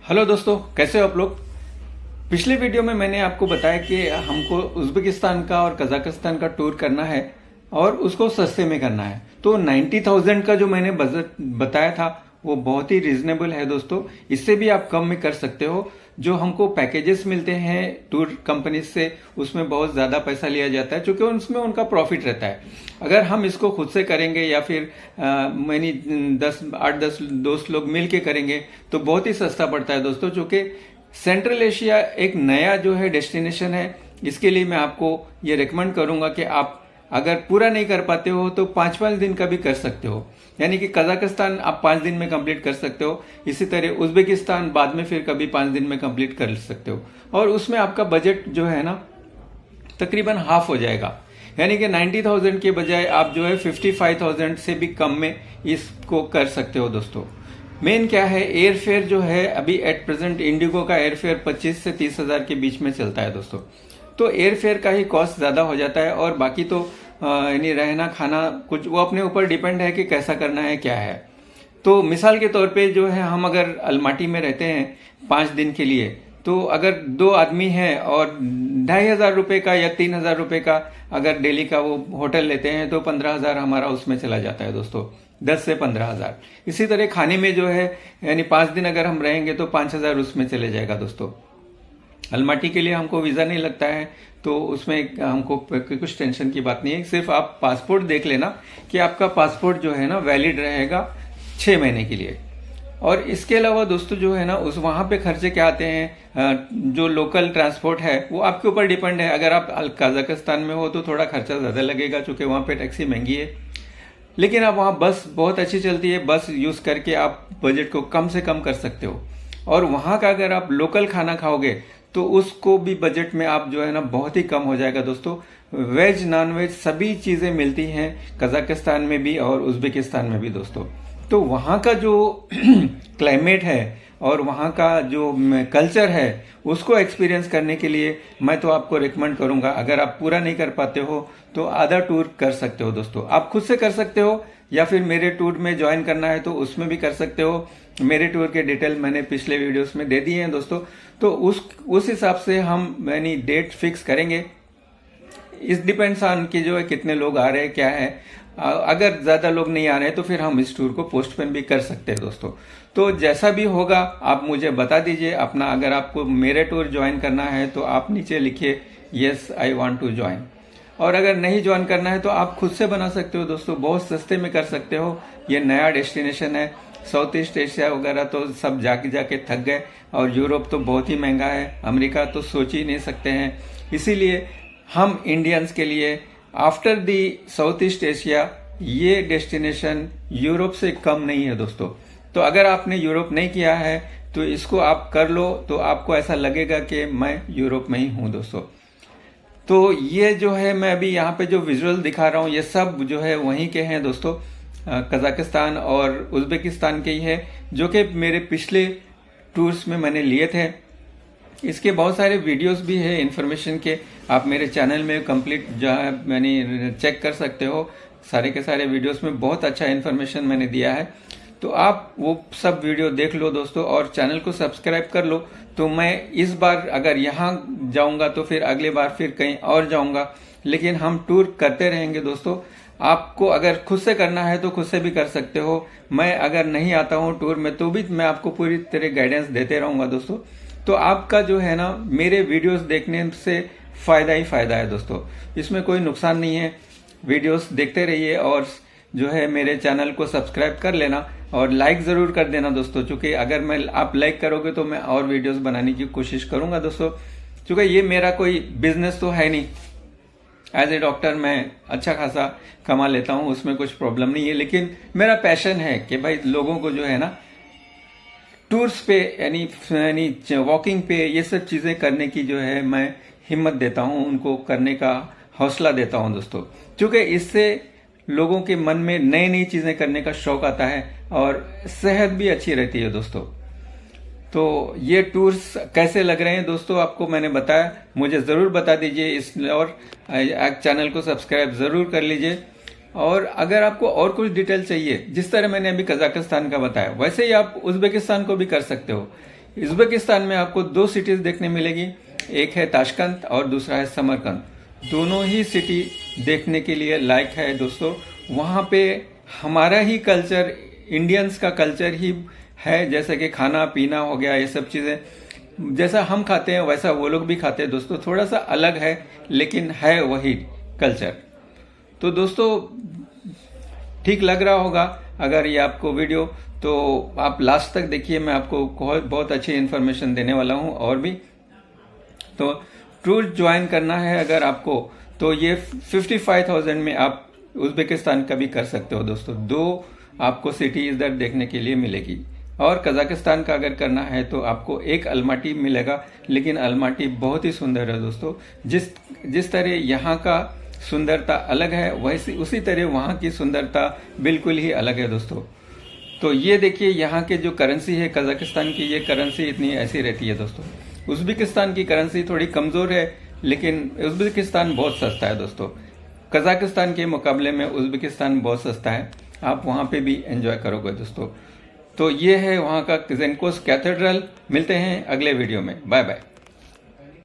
Hello दोस्तों, कैसे हो आप लोग। पिछले वीडियो में मैंने आपको बताया कि हमको उज़्बेकिस्तान का और कजाकिस्तान का टूर करना है और उसको सस्ते में करना है। तो 90,000 का जो मैंने बजट बताया था वो बहुत ही रीजनेबल है दोस्तों। इससे भी आप कम में कर सकते हो। जो हमको पैकेजेस मिलते हैं टूर कंपनी से उसमें बहुत ज़्यादा पैसा लिया जाता है, क्योंकि उसमें उनका प्रॉफिट रहता है। अगर हम इसको खुद से करेंगे या फिर मैंने 8-10 दोस्त लोग मिल के करेंगे तो बहुत ही सस्ता पड़ता है दोस्तों। चूंकि सेंट्रल एशिया एक नया जो है डेस्टिनेशन है, इसके लिए मैं आपको ये रिकमेंड करूंगा कि आप अगर पूरा नहीं कर पाते हो तो 5-5 दिन का भी कर सकते हो। यानी कि कजाकिस्तान आप 5 दिन में कंप्लीट कर सकते हो। इसी तरह उज़्बेकिस्तान बाद में फिर कभी 5 दिन में कंप्लीट कर सकते हो। और उसमें आपका बजट जो है ना तकरीबन हाफ हो जाएगा। यानी कि 90,000 के बजाय आप जो है 55,000 से भी कम में इसको कर सकते हो दोस्तों। मेन क्या है, एयर फेयर जो है अभी एट प्रेजेंट इंडिगो का एयर फेयर 25 से 30 हजार के बीच में चलता है दोस्तों। तो एयर फेयर का ही कॉस्ट ज्यादा हो जाता है और बाकी तो यानी रहना खाना कुछ वो अपने ऊपर डिपेंड है कि कैसा करना है क्या है। तो मिसाल के तौर पे जो है हम अगर अलमाटी में रहते हैं 5 दिन के लिए, तो अगर 2 आदमी हैं और 2,500 रुपए का या 3,000 रुपए का अगर डेली का वो होटल लेते हैं तो 15,000 हमारा उसमें चला जाता है दोस्तों। 10 से 15,000। इसी तरह खाने में जो है यानी 5 दिन अगर हम रहेंगे तो 5,000 उसमें चले जाएगा दोस्तों। अलमाटी के लिए हमको वीजा नहीं लगता है तो उसमें हमको कुछ टेंशन की बात नहीं है। सिर्फ आप पासपोर्ट देख लेना कि आपका पासपोर्ट जो है ना वैलिड रहेगा 6 महीने के लिए। और इसके अलावा दोस्तों जो है ना उस वहां पे खर्चे क्या आते हैं, जो लोकल ट्रांसपोर्ट है वो आपके ऊपर डिपेंड है। अगर आप कजाकिस्तान में हो तो थोड़ा खर्चा ज्यादा लगेगा क्योंकि वहां पे टैक्सी महंगी है। लेकिन अब वहां बस बहुत अच्छी चलती है, बस यूज करके आप बजट को कम से कम कर सकते हो। और वहां का अगर आप लोकल खाना खाओगे तो उसको भी बजट में आप जो है ना बहुत ही कम हो जाएगा दोस्तों। वेज नॉन वेज सभी चीजें मिलती हैं कजाकिस्तान में भी और उज़्बेकिस्तान में भी दोस्तों। तो वहां का जो क्लाइमेट है और वहां का जो कल्चर है उसको एक्सपीरियंस करने के लिए मैं तो आपको रिकमेंड करूंगा। अगर आप पूरा नहीं कर पाते हो तो आधा टूर कर सकते हो दोस्तों। आप खुद से कर सकते हो या फिर मेरे टूर में ज्वाइन करना है तो उसमें भी कर सकते हो। मेरे टूर के डिटेल मैंने पिछले वीडियोस में दे दिए हैं दोस्तों। तो उस हिसाब से हम यानी डेट फिक्स करेंगे। इस डिपेंड्स ऑन कि जो है कितने लोग आ रहे हैं क्या है। अगर ज्यादा लोग नहीं आ रहे हैं तो फिर हम इस टूर को पोस्टपोन भी कर सकते हैं दोस्तों। तो जैसा भी होगा आप मुझे बता दीजिए अपना। अगर आपको मेरे टूर ज्वाइन करना है तो आप नीचे लिखिए yes I want to join. और अगर नहीं ज्वाइन करना है तो आप खुद से बना सकते हो दोस्तों, बहुत सस्ते में कर सकते हो। ये नया डेस्टिनेशन है। साउथ ईस्ट एशिया वगैरह तो सब जाके जाके थक गए और यूरोप तो बहुत ही महंगा है, अमेरिका तो सोच ही नहीं सकते हैं। इसीलिए हम इंडियंस के लिए after the south east Asia ये डेस्टिनेशन यूरोप से कम नहीं है दोस्तों। तो अगर आपने यूरोप नहीं किया है तो इसको आप कर लो तो आपको ऐसा लगेगा कि मैं यूरोप में ही हूं दोस्तों। तो ये जो है मैं अभी यहाँ पे जो विजुअल दिखा रहा हूँ ये सब जो है वहीं के हैं दोस्तों। कजाकिस्तान और उज़्बेकिस्तान के ही है, जो कि मेरे पिछले टूर्स में मैंने लिए थे। इसके बहुत सारे वीडियोस भी है इन्फॉर्मेशन के, आप मेरे चैनल में कंप्लीट जो है मैंने चेक कर सकते हो। सारे के सारे वीडियोस में बहुत अच्छा इन्फॉर्मेशन मैंने दिया है, तो आप वो सब वीडियो देख लो दोस्तों और चैनल को सब्सक्राइब कर लो। तो मैं इस बार अगर यहाँ जाऊंगा तो फिर अगले बार फिर कहीं और जाऊंगा, लेकिन हम टूर करते रहेंगे दोस्तों। आपको अगर खुद से करना है तो खुद से भी कर सकते हो। मैं अगर नहीं आता हूँ टूर में तो भी मैं आपको पूरी तरह गाइडेंस देते रहूंगा दोस्तों। तो आपका जो है ना मेरे वीडियोस देखने से फायदा ही फायदा है दोस्तों, इसमें कोई नुकसान नहीं है। वीडियोस देखते रहिए और जो है मेरे चैनल को सब्सक्राइब कर लेना और लाइक जरूर कर देना दोस्तों। चूंकि अगर मैं आप लाइक करोगे तो मैं और वीडियोस बनाने की कोशिश करूंगा दोस्तों। चूंकि ये मेरा कोई बिजनेस तो है नहीं, एज ए डॉक्टर मैं अच्छा खासा कमा लेता हूं, उसमें कुछ प्रॉब्लम नहीं है। लेकिन मेरा पैशन है कि भाई लोगों को जो है ना टूर्स पे यानी वॉकिंग पे ये सब चीजें करने की जो है मैं हिम्मत देता हूं, उनको करने का हौसला देता हूं दोस्तों। क्योंकि इससे लोगों के मन में नई नई चीजें करने का शौक आता है और सेहत भी अच्छी रहती है दोस्तों। तो ये टूर्स कैसे लग रहे हैं दोस्तों आपको मैंने बताया, मुझे जरूर बता दीजिए इस और चैनल को सब्सक्राइब जरूर कर लीजिए। और अगर आपको और कुछ डिटेल चाहिए, जिस तरह मैंने अभी कजाकिस्तान का बताया वैसे ही आप उज़्बेकिस्तान को भी कर सकते हो। उज़्बेकिस्तान में आपको 2 सिटीज देखने मिलेगी, एक है ताशकंद और दूसरा है समरकंद। दोनों ही सिटी देखने के लिए लायक है दोस्तों। वहाँ पे हमारा ही कल्चर, इंडियंस का कल्चर ही है, जैसे कि खाना पीना हो गया, ये सब चीज़ें जैसा हम खाते हैं वैसा वो लोग भी खाते हैं दोस्तों। थोड़ा सा अलग है लेकिन है वही कल्चर। तो दोस्तों ठीक लग रहा होगा अगर ये आपको वीडियो, तो आप लास्ट तक देखिए, मैं आपको बहुत अच्छी इन्फॉर्मेशन देने वाला हूँ। और भी तो टूर ज्वाइन करना है अगर आपको, तो ये 55,000 में आप उज़्बेकिस्तान का भी कर सकते हो दोस्तों। 2 आपको सिटी इधर देखने के लिए मिलेगी। और कजाकिस्तान का अगर करना है तो आपको एक अलमाटी मिलेगा, लेकिन अलमाटी बहुत ही सुंदर है दोस्तों। जिस तरह यहाँ का सुंदरता अलग है, वैसी उसी तरह वहाँ की सुंदरता बिल्कुल ही अलग है दोस्तों। तो ये देखिए यहाँ के जो करेंसी है कजाकिस्तान की, ये करेंसी इतनी ऐसी रहती है दोस्तों। उज़्बेकिस्तान की करेंसी थोड़ी कमज़ोर है, लेकिन उज़्बेकिस्तान बहुत सस्ता है दोस्तों। कजाकिस्तान के मुकाबले में उज़्बेकिस्तान बहुत सस्ता है, आप वहाँ पे भी एंजॉय करोगे दोस्तों। तो ये है वहाँ का ज़ेनकोस कैथेड्रल। मिलते हैं अगले वीडियो में, बाय बाय।